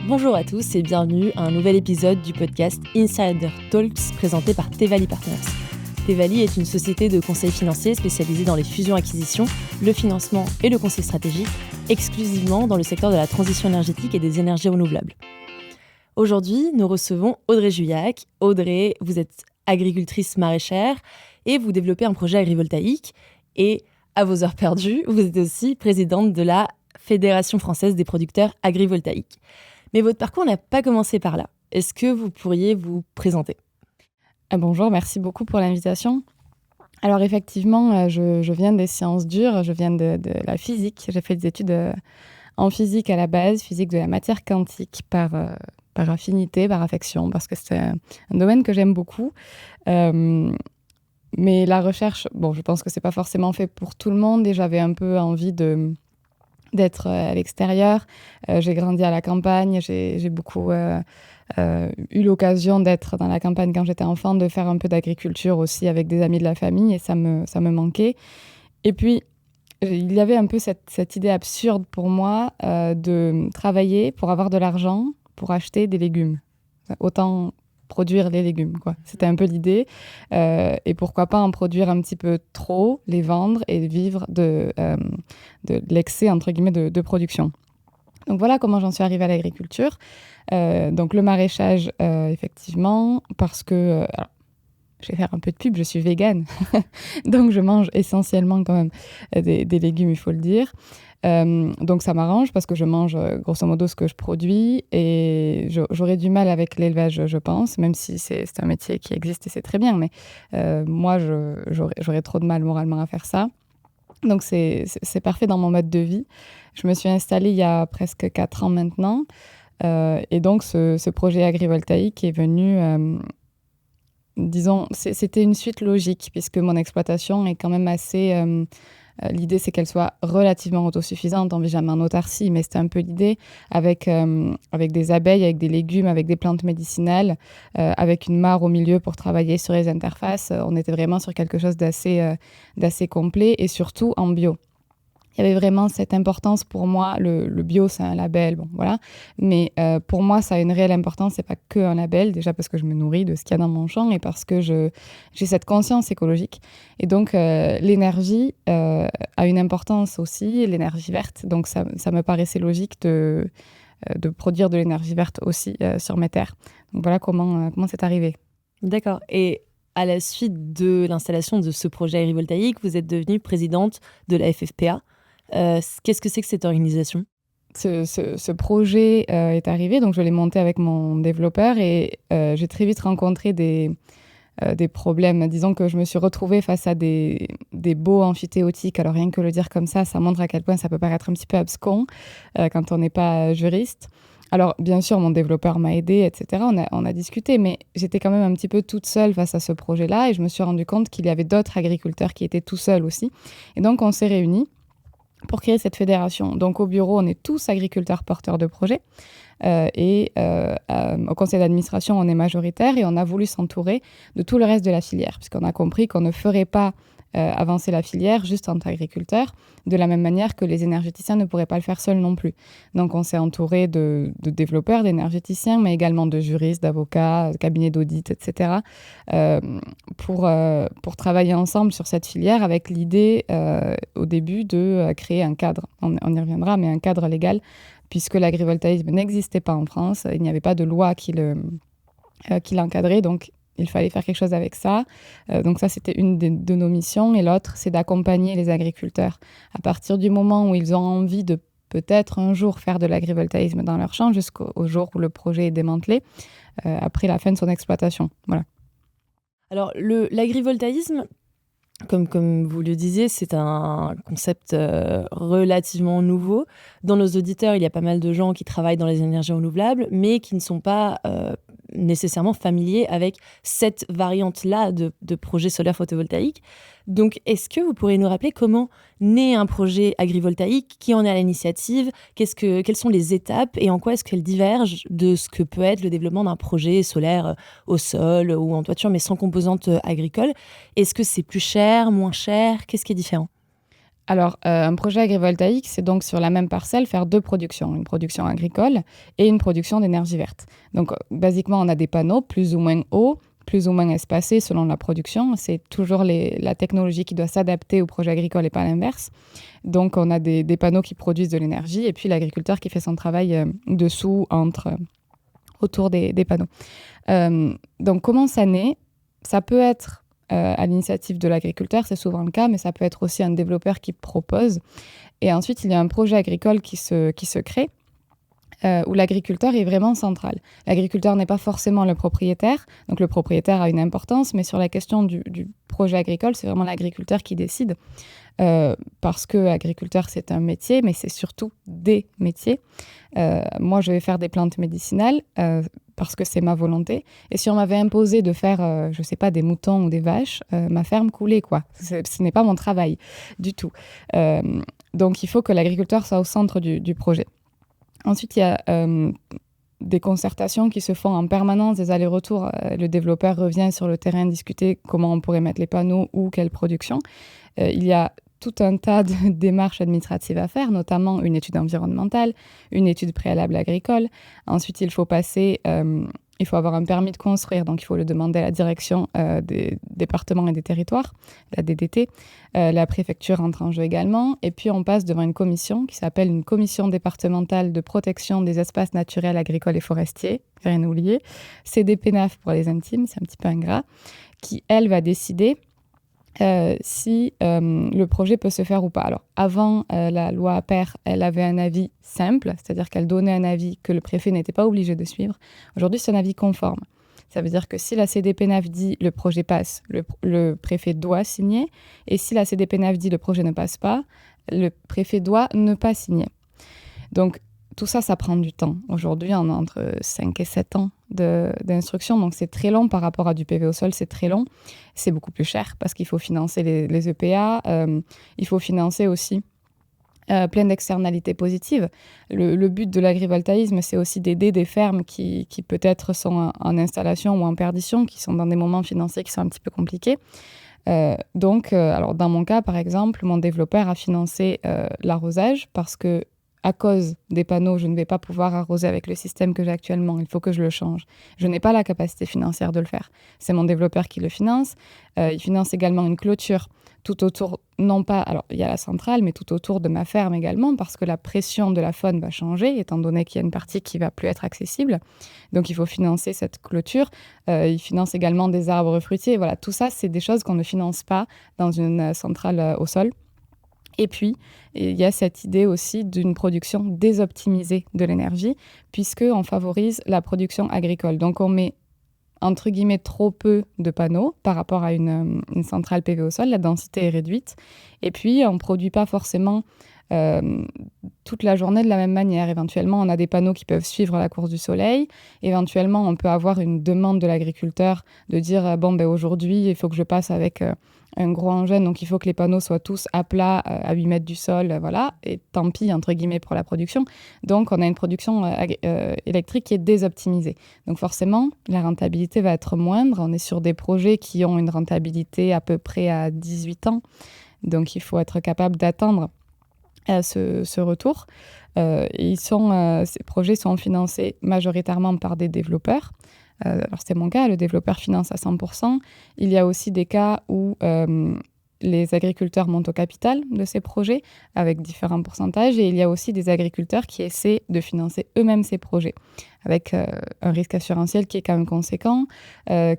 Bonjour à tous et bienvenue à un nouvel épisode du podcast Insider Talks présenté par Tevali Partners. Tevali est une société de conseil financier spécialisée dans les fusions-acquisitions, le financement et le conseil stratégique, exclusivement dans le secteur de la transition énergétique et des énergies renouvelables. Aujourd'hui, nous recevons Audrey Juillac. Audrey, vous êtes agricultrice maraîchère et vous développez un projet agrivoltaïque. Et à vos heures perdues, vous êtes aussi présidente de la Fédération française des producteurs agrivoltaïques. Mais votre parcours n'a pas commencé par là. Est-ce que vous pourriez vous présenter ? Bonjour, merci beaucoup pour l'invitation. Alors effectivement, je viens des sciences dures, je viens de la physique. J'ai fait des études en physique à la base, physique de la matière quantique par affinité, par affection, parce que c'est un domaine que j'aime beaucoup. Mais la recherche, je pense que c'est pas forcément fait pour tout le monde et j'avais un peu envie d'être à l'extérieur. J'ai grandi à la campagne, j'ai beaucoup eu l'occasion d'être dans la campagne quand j'étais enfant, de faire un peu d'agriculture aussi avec des amis de la famille et ça me manquait. Et puis, il y avait un peu cette idée absurde pour moi de travailler pour avoir de l'argent pour acheter des légumes. Autant produire les légumes, quoi. C'était un peu l'idée. Et pourquoi pas en produire un petit peu trop, les vendre et vivre de l'excès, entre guillemets, de production. Donc voilà comment j'en suis arrivée à l'agriculture. Donc le maraîchage, effectivement, parce que... alors, je vais faire un peu de pub, je suis végane. Donc je mange essentiellement quand même des légumes, il faut le dire. Donc ça m'arrange parce que je mange grosso modo ce que je produis et j'aurais du mal avec l'élevage, je pense, même si c'est un métier qui existe et c'est très bien, mais moi j'aurais trop de mal moralement à faire ça. Donc c'est parfait dans mon mode de vie. Je me suis installée il y a presque 4 ans maintenant et donc ce projet agrivoltaïque est venu... disons, c'était une suite logique puisque mon exploitation est quand même assez... l'idée, c'est qu'elle soit relativement autosuffisante, on ne vit jamais en autarcie, mais c'était un peu l'idée, avec des abeilles, avec des légumes, avec des plantes médicinales, avec une mare au milieu pour travailler sur les interfaces. On était vraiment sur quelque chose d'assez complet et surtout en bio. Il y avait vraiment cette importance pour moi. Le bio, c'est un label, bon, voilà. Mais pour moi, ça a une réelle importance. C'est pas que un label, déjà parce que je me nourris de ce qu'il y a dans mon champ et parce que j'ai cette conscience écologique. Et donc, l'énergie a une importance aussi, l'énergie verte. Donc, ça me paraissait logique de produire de l'énergie verte aussi sur mes terres. Donc, voilà comment c'est arrivé. D'accord. Et à la suite de l'installation de ce projet agrivoltaïque, vous êtes devenue présidente de la FFPA. Qu'est-ce que c'est que cette organisation ? Ce projet est arrivé, donc je l'ai monté avec mon développeur et j'ai très vite rencontré des problèmes. Disons que je me suis retrouvée face à des baux amphithéotiques. Alors rien que le dire comme ça montre à quel point ça peut paraître un petit peu abscon quand on n'est pas juriste. Alors bien sûr, mon développeur m'a aidée, etc. On a discuté, mais j'étais quand même un petit peu toute seule face à ce projet-là et je me suis rendu compte qu'il y avait d'autres agriculteurs qui étaient tout seuls aussi. Et donc on s'est réunis pour créer cette fédération. Donc au bureau, on est tous agriculteurs porteurs de projets et au conseil d'administration, on est majoritaire et on a voulu s'entourer de tout le reste de la filière puisqu'on a compris qu'on ne ferait pas avancer la filière juste entre agriculteurs, de la même manière que les énergéticiens ne pourraient pas le faire seuls non plus. Donc on s'est entouré de développeurs, d'énergéticiens, mais également de juristes, d'avocats, de cabinets d'audit, etc. Pour travailler ensemble sur cette filière avec l'idée au début de créer un cadre. On y reviendra, mais un cadre légal, puisque l'agrivoltaïsme n'existait pas en France, il n'y avait pas de loi qui l'encadrait, donc il fallait faire quelque chose avec ça. Donc ça, c'était une de nos missions. Et l'autre, c'est d'accompagner les agriculteurs. À partir du moment où ils ont envie de peut-être un jour faire de l'agrivoltaïsme dans leur champ, jusqu'au jour où le projet est démantelé, après la fin de son exploitation. Voilà. Alors, l'agrivoltaïsme, comme vous le disiez, c'est un concept relativement nouveau. Dans nos auditeurs, il y a pas mal de gens qui travaillent dans les énergies renouvelables, mais qui ne sont pas nécessairement familiers avec cette variante-là de projet solaire photovoltaïque. Donc, est-ce que vous pourriez nous rappeler comment naît un projet agrivoltaïque, qui en est à l'initiative, quelles sont les étapes et en quoi est-ce qu'elles divergent de ce que peut être le développement d'un projet solaire au sol ou en toiture, mais sans composante agricole ? Est-ce que c'est plus cher, moins cher ? Qu'est-ce qui est différent ? Alors, un projet agrivoltaïque, c'est donc sur la même parcelle faire 2 productions, une production agricole et une production d'énergie verte. Donc, basiquement, on a des panneaux plus ou moins hauts, plus ou moins espacés selon la production. C'est toujours la technologie qui doit s'adapter au projet agricole et pas l'inverse. Donc, on a des panneaux qui produisent de l'énergie et puis l'agriculteur qui fait son travail dessous, autour des panneaux. Donc, comment ça naît? Ça peut être à l'initiative de l'agriculteur, c'est souvent le cas, mais ça peut être aussi un développeur qui propose. Et ensuite, il y a un projet agricole qui se crée, où l'agriculteur est vraiment central. L'agriculteur n'est pas forcément le propriétaire, donc le propriétaire a une importance, mais sur la question du projet agricole, c'est vraiment l'agriculteur qui décide, parce que agriculteur, c'est un métier, mais c'est surtout des métiers. Moi, je vais faire des plantes médicinales, parce que c'est ma volonté. Et si on m'avait imposé de faire, je ne sais pas, des moutons ou des vaches, ma ferme coulait, quoi. Ce n'est pas mon travail du tout. Donc, il faut que l'agriculteur soit au centre du projet. Ensuite, il y a des concertations qui se font en permanence, des allers-retours. Le développeur revient sur le terrain discuter comment on pourrait mettre les panneaux ou quelle production. Il y a tout un tas de démarches administratives à faire, notamment une étude environnementale, une étude préalable agricole. Ensuite, il faut avoir un permis de construire, donc il faut le demander à la direction des départements et des territoires, la DDT. La préfecture entre en jeu également. Et puis, on passe devant une commission qui s'appelle une commission départementale de protection des espaces naturels, agricoles et forestiers, rien oublier. CDPNAF pour les intimes, c'est un petit peu ingrat, qui, elle, va décider si le projet peut se faire ou pas. Alors, avant la loi APER, elle avait un avis simple, c'est-à-dire qu'elle donnait un avis que le préfet n'était pas obligé de suivre. Aujourd'hui, c'est un avis conforme. Ça veut dire que si la CDPNAF dit le projet passe, le préfet doit signer. Et si la CDPNAF dit le projet ne passe pas, le préfet doit ne pas signer. Donc, tout ça, ça prend du temps. Aujourd'hui, on a entre 5 et 7 ans d'instruction. Donc, c'est très long par rapport à du PV au sol. C'est très long. C'est beaucoup plus cher parce qu'il faut financer les EPA. Il faut financer aussi plein d'externalités positives. Le but de l'agrivoltaïsme, c'est aussi d'aider des fermes qui peut-être sont en installation ou en perdition, qui sont dans des moments financiers qui sont un petit peu compliqués. Alors dans mon cas, par exemple, mon développeur a financé l'arrosage parce que à cause des panneaux, je ne vais pas pouvoir arroser avec le système que j'ai actuellement. Il faut que je le change. Je n'ai pas la capacité financière de le faire. C'est mon développeur qui le finance. Il finance également une clôture tout autour, non pas, alors il y a la centrale, mais tout autour de ma ferme également, parce que la pression de la faune va changer, étant donné qu'il y a une partie qui ne va plus être accessible. Donc il faut financer cette clôture. Il finance également des arbres fruitiers. Voilà, tout ça, c'est des choses qu'on ne finance pas dans une centrale au sol. Et puis, il y a cette idée aussi d'une production désoptimisée de l'énergie, puisqu'on favorise la production agricole. Donc, on met, entre guillemets, trop peu de panneaux par rapport à une centrale PV au sol. La densité est réduite. Et puis, on ne produit pas forcément toute la journée de la même manière. Éventuellement, on a des panneaux qui peuvent suivre la course du soleil. Éventuellement, on peut avoir une demande de l'agriculteur de dire aujourd'hui, il faut que je passe avec un gros engin, donc il faut que les panneaux soient tous à plat, à 8 mètres du sol, voilà, et tant pis, entre guillemets, pour la production. Donc, on a une production électrique qui est désoptimisée. Donc, forcément, la rentabilité va être moindre. On est sur des projets qui ont une rentabilité à peu près à 18 ans. Donc, il faut être capable d'atteindre ce retour. Ces projets sont financés majoritairement par des développeurs. Alors, c'est mon cas, le développeur finance à 100%. Il y a aussi des cas où les agriculteurs montent au capital de ces projets avec différents pourcentages. Et il y a aussi des agriculteurs qui essaient de financer eux-mêmes ces projets avec un risque assurantiel qui est quand même conséquent,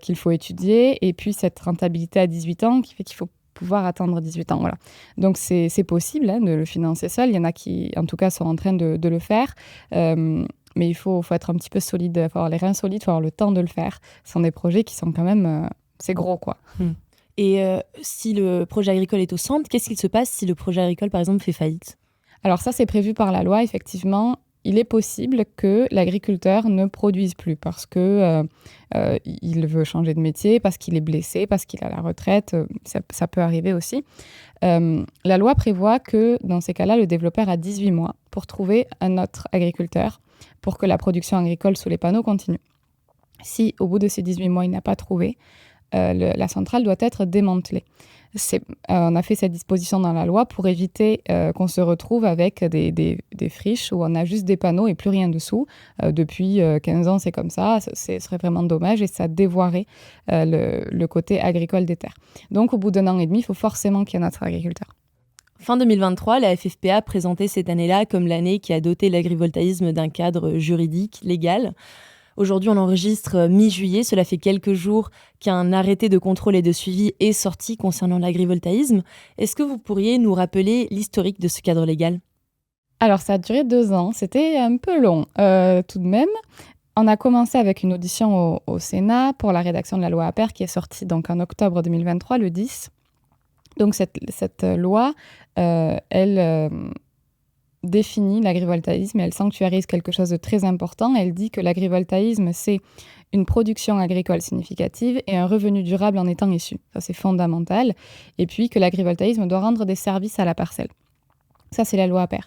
qu'il faut étudier. Et puis, cette rentabilité à 18 ans qui fait qu'il faut pouvoir attendre 18 ans. Voilà. Donc, c'est possible de le financer seul. Il y en a qui, en tout cas, sont en train de le faire. Mais il faut être un petit peu solide, il faut avoir les reins solides, il faut avoir le temps de le faire. Ce sont des projets qui sont quand même... c'est gros, quoi. Et si le projet agricole est au centre, qu'est-ce qu'il se passe si le projet agricole, par exemple, fait faillite ? Alors ça, c'est prévu par la loi, effectivement. Il est possible que l'agriculteur ne produise plus parce que il veut changer de métier, parce qu'il est blessé, parce qu'il a la retraite. Ça peut arriver aussi. La loi prévoit que, dans ces cas-là, le développeur a 18 mois pour trouver un autre agriculteur pour que la production agricole sous les panneaux continue. Si, au bout de ces 18 mois, il n'a pas trouvé, la centrale doit être démantelée. On a fait cette disposition dans la loi pour éviter qu'on se retrouve avec des friches où on a juste des panneaux et plus rien dessous. Depuis 15 ans, c'est comme ça. Ce serait vraiment dommage et ça dévoirait le côté agricole des terres. Donc, au bout d'1 an et demi, il faut forcément qu'il y ait notre agriculteur. Fin 2023, la FFPA présentait cette année-là comme l'année qui a doté l'agrivoltaïsme d'un cadre juridique légal. Aujourd'hui, on enregistre mi-juillet. Cela fait quelques jours qu'un arrêté de contrôle et de suivi est sorti concernant l'agrivoltaïsme. Est-ce que vous pourriez nous rappeler l'historique de ce cadre légal ? Alors, ça a duré 2 ans. C'était un peu long tout de même. On a commencé avec une audition au Sénat pour la rédaction de la loi APER qui est sortie donc en octobre 2023, le 10. Donc, cette loi, elle définit l'agrivoltaïsme et elle sanctuarise quelque chose de très important. Elle dit que l'agrivoltaïsme, c'est une production agricole significative et un revenu durable en étant issu. Ça, c'est fondamental. Et puis que l'agrivoltaïsme doit rendre des services à la parcelle. Ça, c'est la loi APER.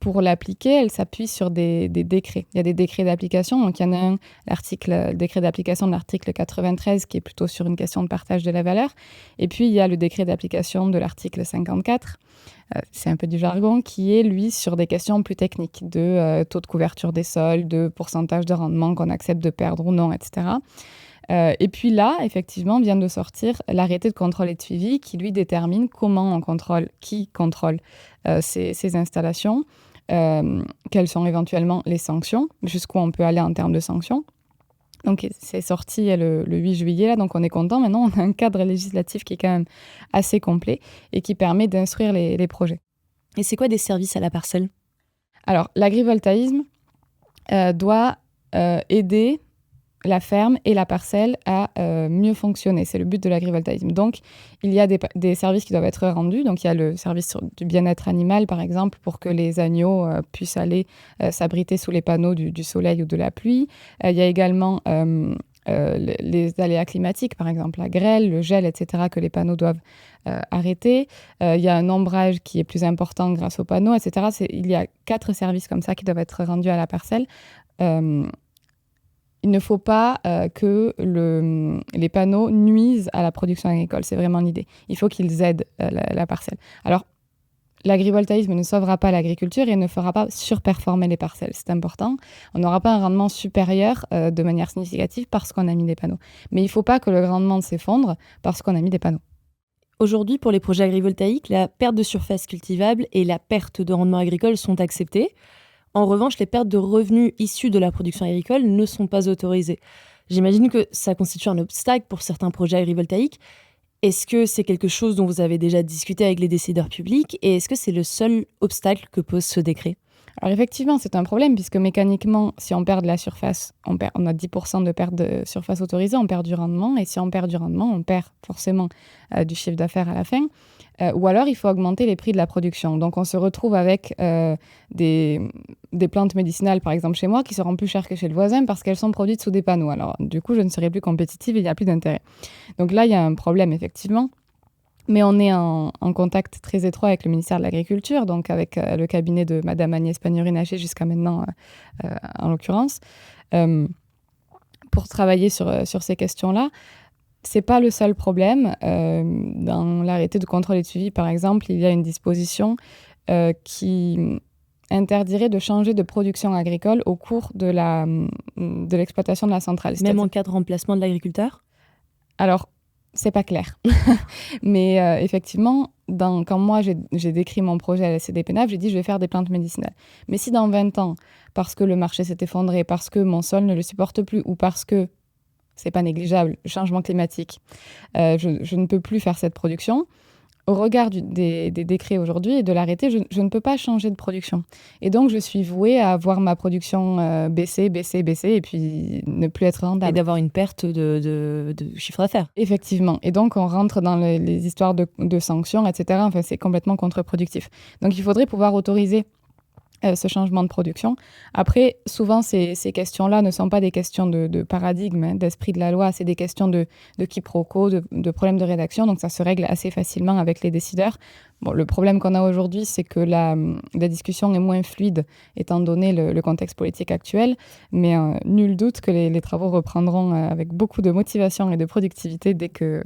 Pour l'appliquer, elle s'appuie sur des décrets. Il y a des décrets d'application. Donc, il y en a un, le décret d'application de l'article 93, qui est plutôt sur une question de partage de la valeur. Et puis, il y a le décret d'application de l'article 54. C'est un peu du jargon, qui est, lui, sur des questions plus techniques, de taux de couverture des sols, de pourcentage de rendement qu'on accepte de perdre ou non, etc. Et puis là, effectivement, vient de sortir l'arrêté de contrôle et de suivi qui, lui, détermine comment on contrôle, qui contrôle ces installations, quelles sont éventuellement les sanctions, jusqu'où on peut aller en termes de sanctions. Donc, c'est sorti le 8 juillet, là, donc on est content. Maintenant, on a un cadre législatif qui est quand même assez complet et qui permet d'instruire les projets. Et c'est quoi des services à la parcelle ? Alors, l'agrivoltaïsme doit aider la ferme et la parcelle à mieux fonctionner. C'est le but de l'agrivoltaïsme. Donc, il y a des services qui doivent être rendus. Donc, il y a le service du bien-être animal, par exemple, pour que les agneaux puissent aller s'abriter sous les panneaux du soleil ou de la pluie. Il y a également les aléas climatiques, par exemple la grêle, le gel, etc., que les panneaux doivent arrêter. Il y a un ombrage qui est plus important grâce aux panneaux, etc. Il y a 4 services comme ça qui doivent être rendus à la parcelle. Il ne faut pas que les panneaux nuisent à la production agricole. C'est vraiment l'idée. Il faut qu'ils aident la parcelle. Alors, l'agrivoltaïsme ne sauvera pas l'agriculture et ne fera pas surperformer les parcelles. C'est important. On n'aura pas un rendement supérieur de manière significative parce qu'on a mis des panneaux. Mais il ne faut pas que le rendement s'effondre parce qu'on a mis des panneaux. Aujourd'hui, pour les projets agrivoltaïques, la perte de surface cultivable et la perte de rendement agricole sont acceptées. En revanche, les pertes de revenus issus de la production agricole ne sont pas autorisées. J'imagine que ça constitue un obstacle pour certains projets agrivoltaïques. Est-ce que c'est quelque chose dont vous avez déjà discuté avec les décideurs publics et est-ce que c'est le seul obstacle que pose ce décret ? Alors effectivement, c'est un problème puisque mécaniquement, si on perd de la surface, on a 10% de perte de surface autorisée, on perd du rendement. Et si on perd du rendement, on perd forcément du chiffre d'affaires à la fin. Ou alors, il faut augmenter les prix de la production. Donc, on se retrouve avec des plantes médicinales, par exemple chez moi, qui seront plus chères que chez le voisin parce qu'elles sont produites sous des panneaux. Alors, du coup, je ne serai plus compétitive et il n'y a plus d'intérêt. Donc là, il y a un problème, effectivement. Mais on est en contact très étroit avec le ministère de l'Agriculture, donc avec le cabinet de Madame Agnès Pannier-Runacher jusqu'à maintenant, en l'occurrence, pour travailler sur ces questions-là. Ce n'est pas le seul problème. Dans l'arrêté de contrôle et de suivi, par exemple, il y a une disposition qui interdirait de changer de production agricole au cours de l'exploitation de la centrale. Même en cas de remplacement de l'agriculteur ? Alors, c'est pas clair. Mais effectivement, quand moi j'ai décrit mon projet à la CDPENAF, j'ai dit je vais faire des plantes médicinales. Mais si dans 20 ans, parce que le marché s'est effondré, parce que mon sol ne le supporte plus ou parce que c'est pas négligeable, le changement climatique, je ne peux plus faire cette production. Au regard des décrets aujourd'hui et de l'arrêté, je ne peux pas changer de production. Et donc, je suis vouée à voir ma production baisser, et puis ne plus être rentable. Et d'avoir une perte de chiffre d'affaires. Effectivement. Et donc, on rentre dans les histoires de sanctions, etc. Enfin, c'est complètement contre-productif. Donc, il faudrait pouvoir autoriser ce changement de production. Après, souvent, ces questions-là ne sont pas des questions de paradigme, d'esprit de la loi, c'est des questions de quiproquo, de problèmes de rédaction, donc ça se règle assez facilement avec les décideurs. Bon, le problème qu'on a aujourd'hui, c'est que la discussion est moins fluide, étant donné le contexte politique actuel, mais nul doute que les travaux reprendront avec beaucoup de motivation et de productivité dès que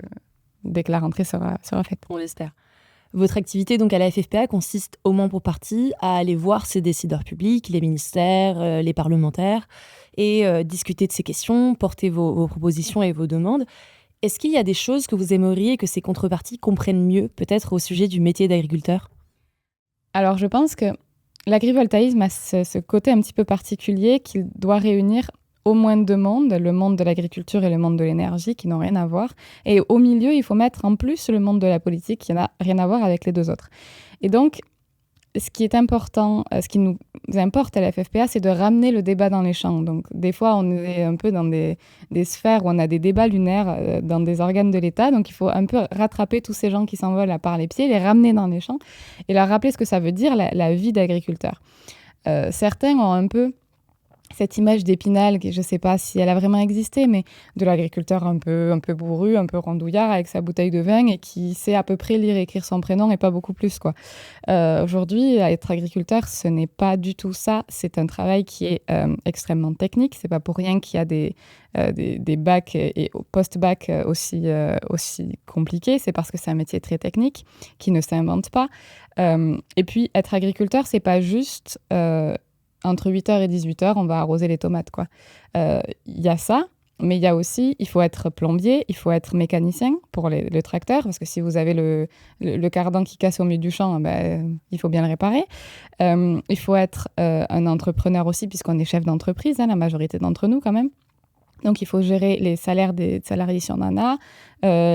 dès que la rentrée sera faite. On l'espère. Votre activité donc à la FFPA consiste au moins pour partie à aller voir ces décideurs publics, les ministères, les parlementaires, et discuter de ces questions, porter vos propositions et vos demandes. Est-ce qu'il y a des choses que vous aimeriez que ces contreparties comprennent mieux, peut-être au sujet du métier d'agriculteur ? Alors, je pense que l'agrivoltaïsme a ce côté un petit peu particulier qu'il doit réunir au moins deux mondes, le monde de l'agriculture et le monde de l'énergie, qui n'ont rien à voir. Et au milieu, il faut mettre en plus le monde de la politique, qui n'a rien à voir avec les deux autres. Et donc, ce qui est important, ce qui nous importe à la FFPA, c'est de ramener le débat dans les champs. Donc, des fois, on est un peu dans des sphères où on a des débats lunaires dans des organes de l'État. Donc, il faut un peu rattraper tous ces gens qui s'envolent à part les pieds, les ramener dans les champs et leur rappeler ce que ça veut dire, la vie d'agriculteur. Certains ont un peu cette image d'Épinal, je ne sais pas si elle a vraiment existé, mais de l'agriculteur un peu bourru, un peu rondouillard avec sa bouteille de vin et qui sait à peu près lire et écrire son prénom et pas beaucoup plus, quoi. Aujourd'hui, être agriculteur, ce n'est pas du tout ça. C'est un travail qui est extrêmement technique. C'est pas pour rien qu'il y a des bacs et post-bac aussi compliqués. C'est parce que c'est un métier très technique qui ne s'invente pas. Et puis, être agriculteur, c'est pas juste... entre 8h et 18h, on va arroser les tomates, quoi. Y a ça, mais il y a aussi, il faut être plombier, il faut être mécanicien pour le tracteur, parce que si vous avez le cardan qui casse au milieu du champ, il faut bien le réparer. Il faut être un entrepreneur aussi, puisqu'on est chef d'entreprise, la majorité d'entre nous quand même. Donc, il faut gérer les salaires des salariés si on en a,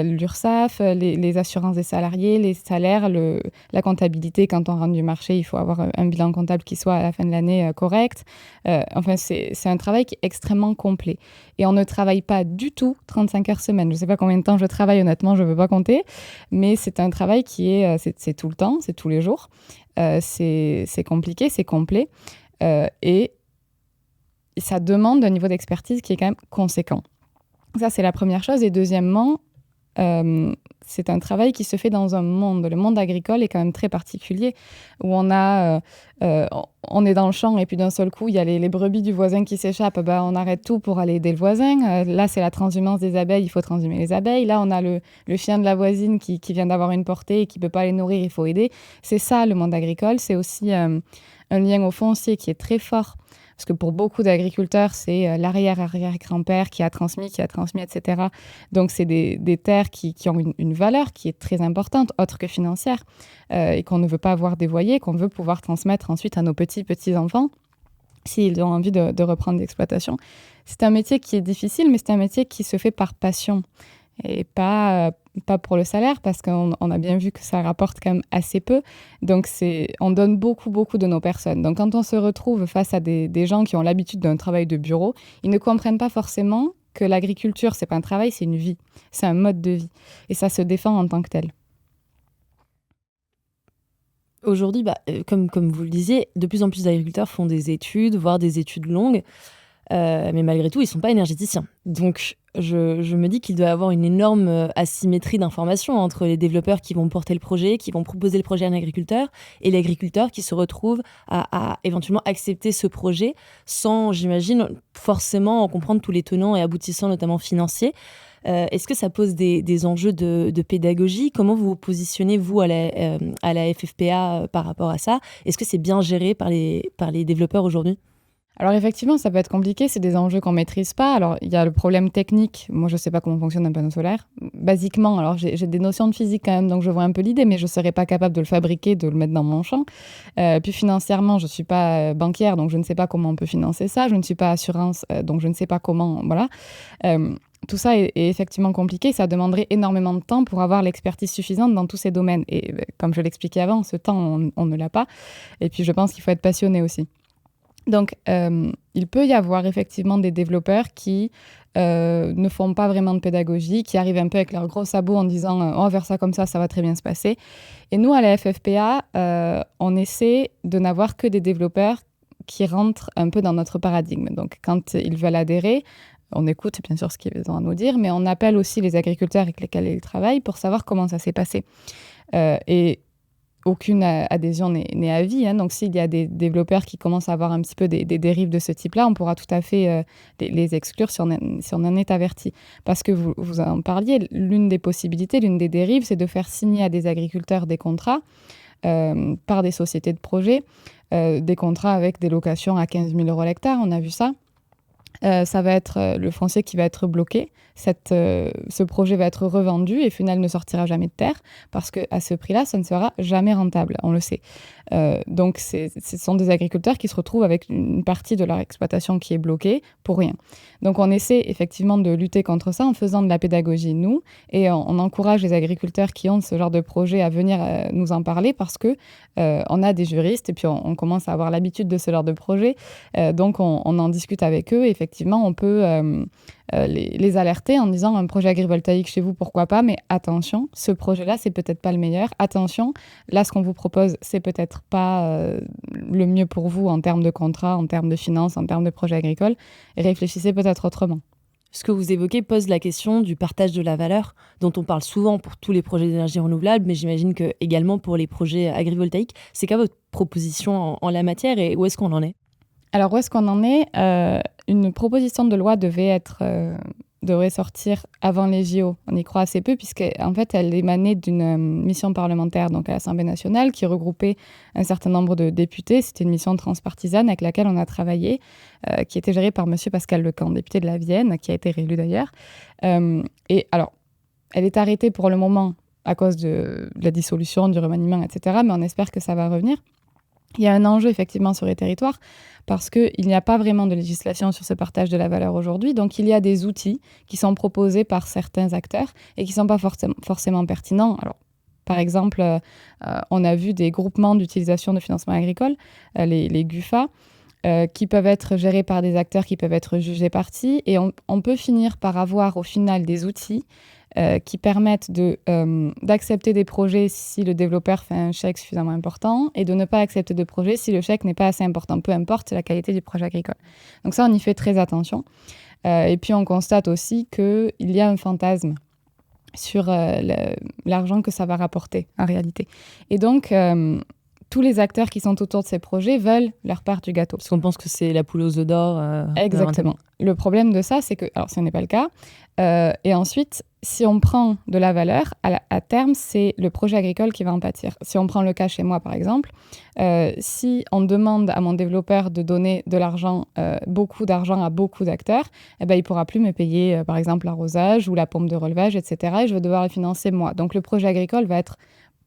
l'URSSAF, les assurances des salariés, les salaires, la comptabilité. Quand on rentre du marché, il faut avoir un bilan comptable qui soit à la fin de l'année correct. Enfin, c'est un travail qui est extrêmement complet. Et on ne travaille pas du tout 35 heures semaine. Je ne sais pas combien de temps je travaille, honnêtement, je ne veux pas compter. Mais c'est un travail qui est c'est tout le temps, c'est tous les jours. C'est compliqué, c'est complet. Et ça demande un niveau d'expertise qui est quand même conséquent. Ça, c'est la première chose. Et deuxièmement, c'est un travail qui se fait dans un monde. Le monde agricole est quand même très particulier, où on est dans le champ et puis d'un seul coup, il y a les brebis du voisin qui s'échappent. On arrête tout pour aller aider le voisin. Là, c'est la transhumance des abeilles, il faut transhumer les abeilles. Là, on a le chien de la voisine qui vient d'avoir une portée et qui ne peut pas les nourrir, il faut aider. C'est ça, le monde agricole. C'est aussi un lien au foncier qui est très fort. Parce que pour beaucoup d'agriculteurs, c'est l'arrière-arrière-grand-père qui a transmis, etc. Donc, c'est des terres qui ont une valeur qui est très importante, autre que financière, et qu'on ne veut pas voir dévoyée, qu'on veut pouvoir transmettre ensuite à nos petits-enfants, s'ils ont envie de reprendre l'exploitation. C'est un métier qui est difficile, mais c'est un métier qui se fait par passion. Et pas pour le salaire, parce qu'on a bien vu que ça rapporte quand même assez peu. Donc, on donne beaucoup, beaucoup de nos personnes. Donc, quand on se retrouve face à des gens qui ont l'habitude d'un travail de bureau, ils ne comprennent pas forcément que l'agriculture, c'est pas un travail, c'est une vie. C'est un mode de vie. Et ça se défend en tant que tel. Aujourd'hui, comme vous le disiez, de plus en plus d'agriculteurs font des études, voire des études longues. Mais malgré tout, ils ne sont pas énergéticiens. Donc, je me dis qu'il doit y avoir une énorme asymétrie d'informations entre les développeurs qui vont porter le projet, qui vont proposer le projet à un agriculteur, et l'agriculteur qui se retrouve à éventuellement accepter ce projet sans, j'imagine, forcément en comprendre tous les tenants et aboutissants, notamment financiers. Est-ce que ça pose des enjeux de pédagogie ? Comment vous vous positionnez, vous, à la FFPA par rapport à ça ? Est-ce que c'est bien géré par les développeurs aujourd'hui ? Alors effectivement, ça peut être compliqué, c'est des enjeux qu'on ne maîtrise pas. Alors il y a le problème technique, moi je ne sais pas comment fonctionne un panneau solaire. Basiquement, alors j'ai des notions de physique quand même, donc je vois un peu l'idée, mais je ne serais pas capable de le fabriquer, de le mettre dans mon champ. Puis financièrement, je ne suis pas banquière, donc je ne sais pas comment on peut financer ça. Je ne suis pas assurance, donc je ne sais pas comment, voilà. Tout ça est effectivement compliqué, ça demanderait énormément de temps pour avoir l'expertise suffisante dans tous ces domaines. Et comme je l'expliquais avant, ce temps, on ne l'a pas. Et puis je pense qu'il faut être passionné aussi. Donc, il peut y avoir effectivement des développeurs qui ne font pas vraiment de pédagogie, qui arrivent un peu avec leur gros sabot en disant « on va faire ça comme ça va très bien se passer ». Et nous, à la FFPA, on essaie de n'avoir que des développeurs qui rentrent un peu dans notre paradigme. Donc, quand ils veulent adhérer, on écoute bien sûr ce qu'ils ont à nous dire, mais on appelle aussi les agriculteurs avec lesquels ils travaillent pour savoir comment ça s'est passé. Et aucune adhésion n'est à vie. Donc, s'il y a des développeurs qui commencent à avoir un petit peu des dérives de ce type-là, on pourra tout à fait les exclure si on en est averti. Parce que vous en parliez, l'une des possibilités, l'une des dérives, c'est de faire signer à des agriculteurs des contrats par des sociétés de projet, des contrats avec des locations à 15 000 € l'hectare, on a vu ça. Ça va être le foncier qui va être bloqué. Ce projet va être revendu et Funel ne sortira jamais de terre parce qu'à ce prix-là, ça ne sera jamais rentable, on le sait. Donc, ce sont des agriculteurs qui se retrouvent avec une partie de leur exploitation qui est bloquée pour rien. Donc, on essaie effectivement de lutter contre ça en faisant de la pédagogie, nous, et on encourage les agriculteurs qui ont ce genre de projet à venir nous en parler parce que on a des juristes et puis on commence à avoir l'habitude de ce genre de projet. Donc, on en discute avec eux. Effectivement, on peut les alerter en disant un projet agrivoltaïque chez vous, pourquoi pas, mais attention, ce projet-là, c'est peut-être pas le meilleur. Attention, là, ce qu'on vous propose, c'est peut-être pas le mieux pour vous en termes de contrat, en termes de finances, en termes de projet agricole. Réfléchissez peut-être autrement. Ce que vous évoquez pose la question du partage de la valeur, dont on parle souvent pour tous les projets d'énergie renouvelable, mais j'imagine que également pour les projets agrivoltaïques. C'est quoi votre proposition en la matière et où est-ce qu'on en est ? Alors, où est-ce qu'on en est ? Une proposition de loi devrait sortir avant les JO. On y croit assez peu puisqu'en fait, elle émanait d'une mission parlementaire donc à l'Assemblée nationale qui regroupait un certain nombre de députés. C'était une mission transpartisane avec laquelle on a travaillé, qui était gérée par M. Pascal Lecamp, député de la Vienne, qui a été réélu d'ailleurs. Et alors, elle est arrêtée pour le moment à cause de la dissolution, du remaniement, etc. Mais on espère que ça va revenir. Il y a un enjeu effectivement sur les territoires parce qu'il n'y a pas vraiment de législation sur ce partage de la valeur aujourd'hui. Donc, il y a des outils qui sont proposés par certains acteurs et qui ne sont pas forcément pertinents. Alors, par exemple, on a vu des groupements d'utilisation de financement agricole, les GUFA, qui peuvent être gérés par des acteurs qui peuvent être jugés partis. Et on peut finir par avoir au final des outils qui permettent d'accepter des projets si le développeur fait un chèque suffisamment important et de ne pas accepter de projets si le chèque n'est pas assez important, peu importe la qualité du projet agricole. Donc ça, on y fait très attention. Et puis, on constate aussi qu'il y a un fantasme sur l'argent que ça va rapporter en réalité. Et donc, tous les acteurs qui sont autour de ces projets veulent leur part du gâteau. Parce qu'on pense que c'est la poule aux œufs d'or. Exactement. Le problème de ça, c'est que, alors ce n'est pas le cas, et ensuite, si on prend de la valeur, à terme, c'est le projet agricole qui va en pâtir. Si on prend le cas chez moi, par exemple, si on demande à mon développeur de donner de l'argent, beaucoup d'argent à beaucoup d'acteurs, il ne pourra plus me payer, par exemple, l'arrosage ou la pompe de relevage, etc. Et je vais devoir le financer moi. Donc, le projet agricole va être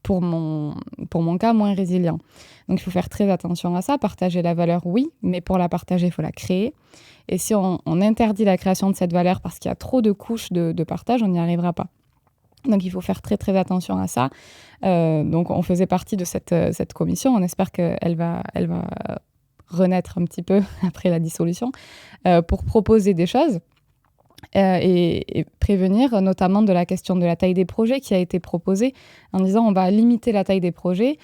pour mon cas, moins résilient. Donc, il faut faire très attention à ça. Partager la valeur, oui, mais pour la partager, il faut la créer. Et si on interdit la création de cette valeur parce qu'il y a trop de couches de partage, on n'y arrivera pas. Donc, il faut faire très, très attention à ça. Donc, on faisait partie de cette commission. On espère qu'elle va renaître un petit peu après la dissolution pour proposer des choses. Et prévenir notamment de la question de la taille des projets qui a été proposée en disant on va limiter la taille des projets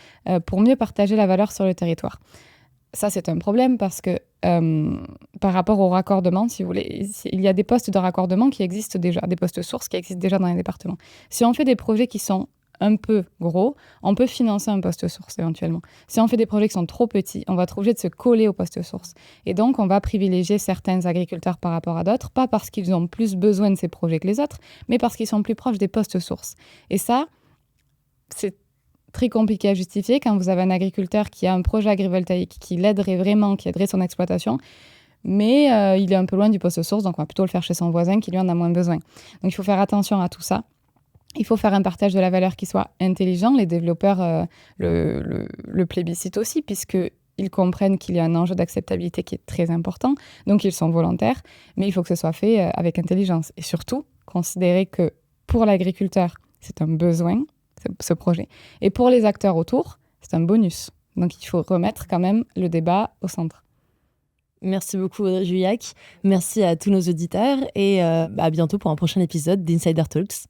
pour mieux partager la valeur sur le territoire. Ça, c'est un problème parce que par rapport au raccordement, si vous voulez, il y a des postes de raccordement qui existent déjà, des postes sources qui existent déjà dans les départements. Si on fait des projets qui sont un peu gros, on peut financer un poste source éventuellement. Si on fait des projets qui sont trop petits, on va être obligé de se coller au poste source. Et donc, on va privilégier certains agriculteurs par rapport à d'autres, pas parce qu'ils ont plus besoin de ces projets que les autres, mais parce qu'ils sont plus proches des postes sources. Et ça, c'est très compliqué à justifier quand vous avez un agriculteur qui a un projet agrivoltaïque qui l'aiderait vraiment, qui aiderait son exploitation, mais il est un peu loin du poste source, donc on va plutôt le faire chez son voisin qui lui en a moins besoin. Donc, il faut faire attention à tout ça. Il faut faire un partage de la valeur qui soit intelligent. Les développeurs le plébiscitent aussi, puisqu'ils comprennent qu'il y a un enjeu d'acceptabilité qui est très important. Donc, ils sont volontaires, mais il faut que ce soit fait avec intelligence. Et surtout, considérer que pour l'agriculteur, c'est un besoin, ce projet. Et pour les acteurs autour, c'est un bonus. Donc, il faut remettre quand même le débat au centre. Merci beaucoup, Audrey Juillac. Merci à tous nos auditeurs et à bientôt pour un prochain épisode d'Insider Talks.